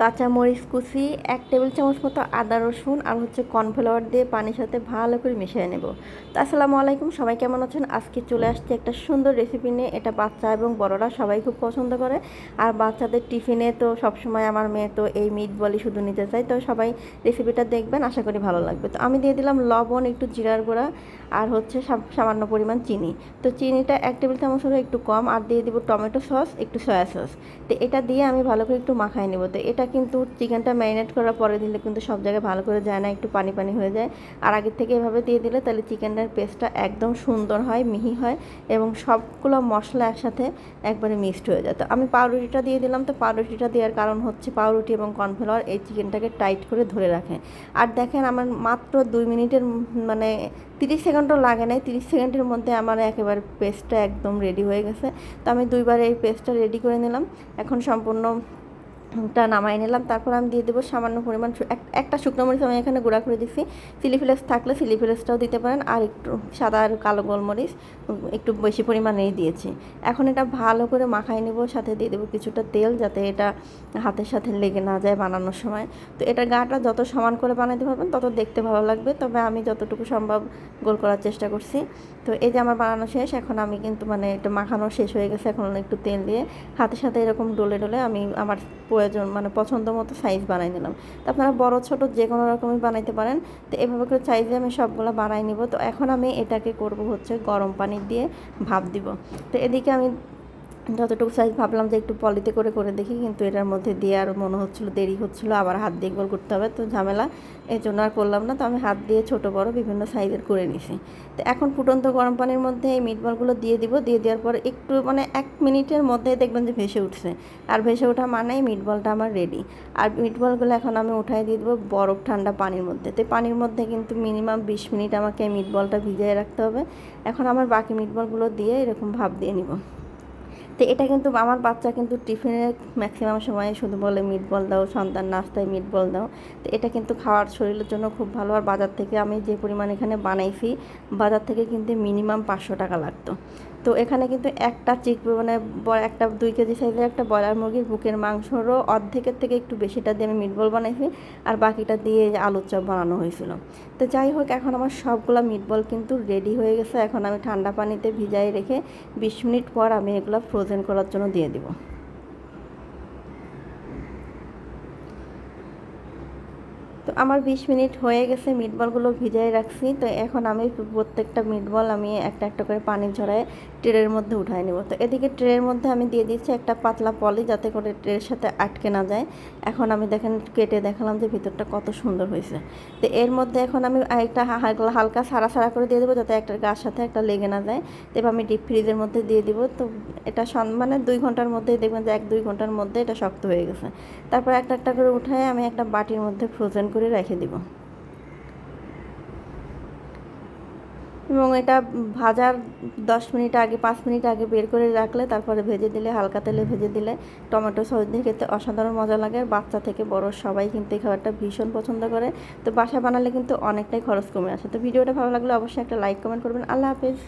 কাঁচামরিচ কুচি, 1 টেবিল চামচ মতো আদা রসুন আর হচ্ছে কর্নফ্লাওয়ার দিয়ে পানির সাথে ভালো করে মিশিয়ে নেব। তো আসসালামু আলাইকুম, সবাই কেমন আছেন? আজকে চলে আসছে একটা সুন্দর রেসিপি নিয়ে। এটা বাচ্চা এবং বড়রা সবাই খুব পছন্দ করে। আর বাচ্চাদের টিফিনে তো সবসময় আমার মেয়ে তো এই মিট বলই শুধু নিতে চায়। তো সবাই রেসিপিটা দেখবেন, আশা করি ভালো লাগবে। তো আমি দিয়ে দিলাম লবণ, একটু জিরার গুঁড়া আর হচ্ছে সামান্য পরিমাণ চিনি। তো চিনিটা 1 টেবিল চামচ হলে একটু কম, আর দিয়ে দিব টমেটো সস, একটু সয়া সস। তো এটা দিয়ে আমি ভালো করে একটু মাখায় নেব। তো এটা কিন্তু চিকেনটা ম্যারিনেট করার পরে দিলে কিন্তু সব জায়গায় ভালো করে যায় না, একটু পানি পানি হয়ে যায়। আর আগের থেকে এভাবে দিয়ে দিলে তাহলে চিকেনের পেস্টটা একদম সুন্দর হয়, মিহি হয় এবং সবগুলো মশলা একসাথে একবারে মিক্সড হয়ে যায়। তো আমি পাউরুটিটা দিয়ে দিলাম। তো পাউরুটিটা দেওয়ার কারণ হচ্ছে পাউরুটি এবং কর্নফ্লাওয়ার এই চিকেনটাকে টাইট করে ধরে রাখে। আর দেখেন আমার মাত্র 2 মিনিটের মানে 30 সেকেন্ডও লাগে নাই, 30 সেকেন্ডের মধ্যে আমার একেবারে পেস্টটা একদম রেডি হয়ে গেছে। তো আমি 2বার এই পেস্টটা রেডি করে নিলাম। এখন সম্পূর্ণটা নামাই নিলাম। তারপর আমি দিয়ে দেবো সামান্য পরিমাণ একটা শুকনো মরিচ আমি এখানে গুঁড়া করে দিচ্ছি। চিলি ফ্লেক্স থাকলে চিলি ফ্লেক্সটাও দিতে পারেন, আর একটু সাদা আর কালো গোলমরিচ একটু বেশি পরিমাণেই দিয়েছি। এখন এটা ভালো করে মাখাই নেব, সাথে দিয়ে দেবো কিছুটা তেল, যাতে এটা হাতের সাথে লেগে না যায় বানানোর সময়। তো এটা গাটা যত সমান করে বানাতে পারবেন তত দেখতে ভালো লাগবে, তবে আমি যতটুকু সম্ভব গোল করার চেষ্টা করছি। তো এই যে আমার বানানো শেষ। এখন আমি কিন্তু মানে এটা মাখানো শেষ হয়ে গেছে। এখন একটু তেল দিয়ে হাতের সাথে এরকম ডলে ডলে আমি আমার প্রয়োজন মানে পছন্দ মতো সাইজ বানাই নিলাম। তো আপনারা বড় ছোট যে কোনো রকমই বানাইতে পারেন। তো এভাবে করে সাইজে আমি সবগুলো বানাই নিব। তো এখন আমি এটাকে করব হচ্ছে গরম পানি দিয়ে ভাপ দিব। তো এদিকে আমি যতটুকু সাইজ ভাবলাম যে একটু পলিতে করে করে দেখি, কিন্তু এটার মধ্যে দিয়ে আর মনে হচ্ছিলো দেরি হচ্ছিলো, আবার হাত দিয়ে গোল করতে হবে, তো ঝামেলা, এই জন্য আর করলাম না। তো আমি হাত দিয়ে ছোটো বড় বিভিন্ন সাইজের করে নিছি। তো এখন ফুটন্ত গরম পানির মধ্যে এই মিটবলগুলো দিয়ে দিব। দিয়ে দেওয়ার পর একটু মানে 1 মিনিটের মধ্যে দেখবেন যে ভেসে উঠছে। আর ভেসে ওঠা মানেই মিটবলটা আমার রেডি। আর মিটবলগুলো এখন আমি উঠাই দিয়ে দেবো বরফ ঠান্ডা পানির মধ্যে। তো পানির মধ্যে কিন্তু মিনিমাম 20 মিনিট আমাকে এই মিটবলটা ভিজিয়ে রাখতে হবে। এখন আমার বাকি মিটবলগুলো দিয়ে এরকম ভাপ দিয়ে নিব। তো এটা কিন্তু আমার বাচ্চা কিন্তু টিফিনে ম্যাক্সিমাম সময় শুধু বলে মিটবল দাও, সন্তান নাস্তায় মিটবল দাও। তো এটা কিন্তু খাওয়ার শরীরের জন্য খুব ভালো। আর বাজার থেকে আমি যে পরিমাণ এখানে বানাইছি, বাজার থেকে কিন্তু মিনিমাম 500 টাকা লাগতো। তো এখানে কিন্তু একটা মানে একটা 2 কেজি সাইজের একটা ব্রয়লার মুরগির বুকের মাংসরও অর্ধেকের থেকে একটু বেশিটা দিয়ে আমি মিটবল বানাইছি, আর বাকিটা দিয়ে আলুর চপ বানানো হয়েছিল। তো যাই হোক, এখন আমার সবগুলো মিটবল কিন্তু রেডি হয়ে গেছে। এখন আমি ঠান্ডা পানিতে ভিজাই রেখে 20 মিনিট পর আমি এগুলো ফ্রোজেন করার জন্য দিয়ে দিব। তো আমার 20 মিনিট হয়ে গেছে, মিটবলগুলো ভিজাই রাখছি। তো এখন আমি প্রত্যেকটা মিটবল আমি একটা একটা করে পানি ঝরায় ট্রের মধ্যে উঠায় নেব। তো এদিকে ট্রের মধ্যে আমি দিয়ে দিচ্ছি একটা পাতলা পলি, যাতে করে ট্রের সাথে আটকে না যায়। এখন আমি দেখেন কেটে দেখালাম যে ভিতরটা কত সুন্দর হয়েছে। তো এর মধ্যে এখন আমি একটা হালকা সারা সারা করে দিয়ে দেবো, যাতে একটা গার সাথে একটা লেগে না যায়। তো এবার আমি ডিপ ফ্রিজের মধ্যে দিয়ে দিব। তো এটা মানে 2 ঘন্টার মধ্যেই দেখবেন যে 1-2 ঘন্টার মধ্যে এটা শক্ত হয়ে গেছে। তারপর একটা একটা করে উঠায় আমি একটা বাটির মধ্যে ফ্রোজেন করে রেখে দিব। এবং এটা ভাজার 10 মিনিট আগে, 5 মিনিট আগে বের করে রাখলে তারপরে ভেজে দিলে, হালকা তেলে ভেজে দিলে টমেটো সস দিয়ে খেতে অসাধারণ মজা লাগে। আর বাচ্চা থেকে বড় সবাই কিন্তু এই খাবারটা ভীষণ পছন্দ করে। তো বাসায় বানালে কিন্তু অনেকটাই খরচ কমে আসে। তো ভিডিওটা ভালো লাগলে অবশ্যই একটা লাইক কমেন্ট করবেন। আল্লাহ হাফেজ।